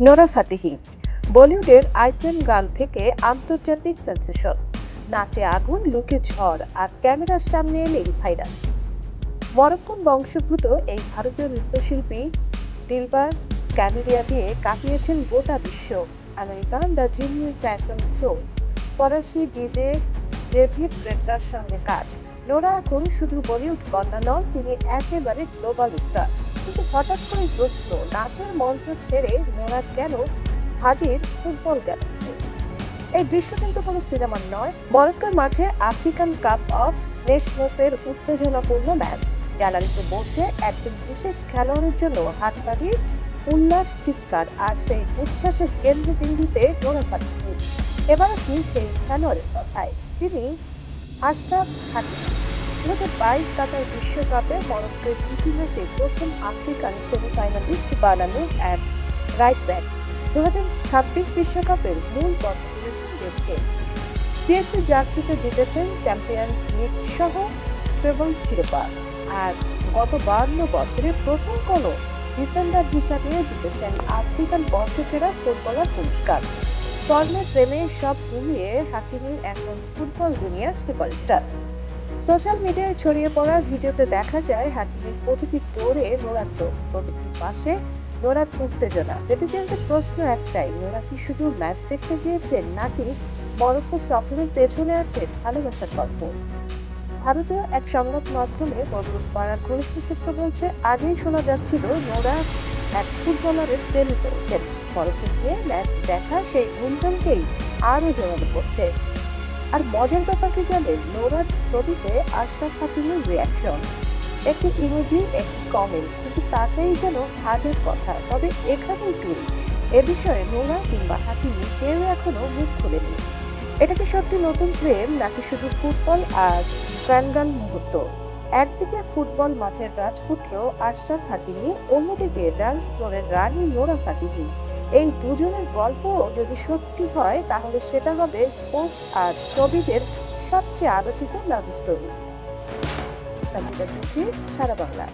Nora Fatehi বলিউডের item girl থেকে আন্তর্জাতিক সেন্সেশন। নাচে আগুন, লুকে ঝড়, আর ক্যামেরার সামনে এলেই ভাইরাল। মরক্কোন বংশোদ্ভূত এই ভারতীয় নৃত্যশিল্পী দিলবার ক্যামেরিয়া দিয়ে কাঁপিয়েছেন গোটা বিশ্ব। American the genius fashion show, ফরাসি ডিজে ডেভিড গ্রেটার সঙ্গে কাজ। নোরা এখন শুধু বলিউড কন্যা নন, তিনি একেবারে গ্লোবাল স্টার। কিন্তু হঠাৎ করে প্রশ্ন, নাচের মঞ্চ ছেড়ে নোরা কেন হাজির ফুটবল গেল? এই দৃশ্য কিন্তু কোনো সিনেমার নয়, মরক্কোর মাঠে আফ্রিকান কাপ অফ নেশনসের উত্তেজনাপূর্ণ ম্যাচ। গ্যালারিতে বসে একজন বিশেষ খেলোয়াড়ের জন্য হাততালি, উল্লাস, চিৎকার, আর সেই উচ্ছ্বাসের কেন্দ্রবিন্দুতে নোরা ফাতেহি। এবার আসি সেই খেলোয়াড়ের কথায়। তিনি আশরাফ হাকিমি। 2022 কাতার বিশ্বকাপে মরক্কোর ইতিহাসে প্রথম আফ্রিকান সেমিফাইনালিস্ট বানানো এক রাইট ব্যাক। 2026 বিশ্বকাপের মূল পথ তুলেছেন দেশকে। পিএসসি জার্সিতে জিতেছেন চ্যাম্পিয়ন্স লিগ সহ ট্রেবল শিরোপা। আর গত 52 বছরে প্রথম কোনো ডিফেন্ডার হিসাবে জিতেছেন আফ্রিকান বর্ষসেরা ফুটবলার পুরস্কার। স্বর্ণের প্রেমে সব ভুলিয়ে হাকিমি এখন ফুটবল দুনিয়ার সুপারস্টার। সোশ্যাল মিডিয়ায় ছড়িয়ে পড়া ভিডিওতে দেখা যায় হাকিমের প্রতিটি দৌড়ে নোরার চোখ, প্রতিটি পাশে নোরার উত্তেজনা। নেটিজেনদের প্রশ্ন একটাই, নোরা কি শুধু ম্যাচ দেখতে গিয়েছেন, নাকি মরক্কো সফরের পেছনে আছে ভালোবাসার গল্প? ভারতীয় এক সংবাদ মাধ্যমে বদরুল পাড়ার ঘনিষ্ঠ সূত্র বলছে, আগেই শোনা যাচ্ছিল নোরা এক ফুটবলারের প্রেমে পড়েছেন। মরক্কো গিয়ে ম্যাচ দেখা সেই গুঞ্জনকেই আরো জোরালো করছে। আর মজার ব্যাপার কি জানেন, নোরার ছবিতে আশরাফ হাকিমের রিয়াকশন, একটি ইমোজি, একটি কমেন্ট, কিন্তু তাতেই যেন হাজার কথা। তবে এখানেই টুইস্ট, এ বিষয়ে নোরা কিংবা হাকিমি কেউ এখনো মুখ খোলেনি। এটা কি সত্যি নতুন প্রেম, নাকি শুধু ফুটবল আর ফ্যানগার্ল মুহূর্ত? একদিকে ফুটবল মাঠের রাজপুত্র আশরাফ হাকিমি, অন্যদিকে ডান্স ফ্লোরের রানী নোরা ফাতেহি। এই দুজনের গল্প যদি সত্যি হয়, তাহলে সেটা হবে স্পোর্টস আর শোবিজের সবচেয়ে আলোচিত লাভ স্টোরি। সাকিরা জুফি, সারা বাংলা।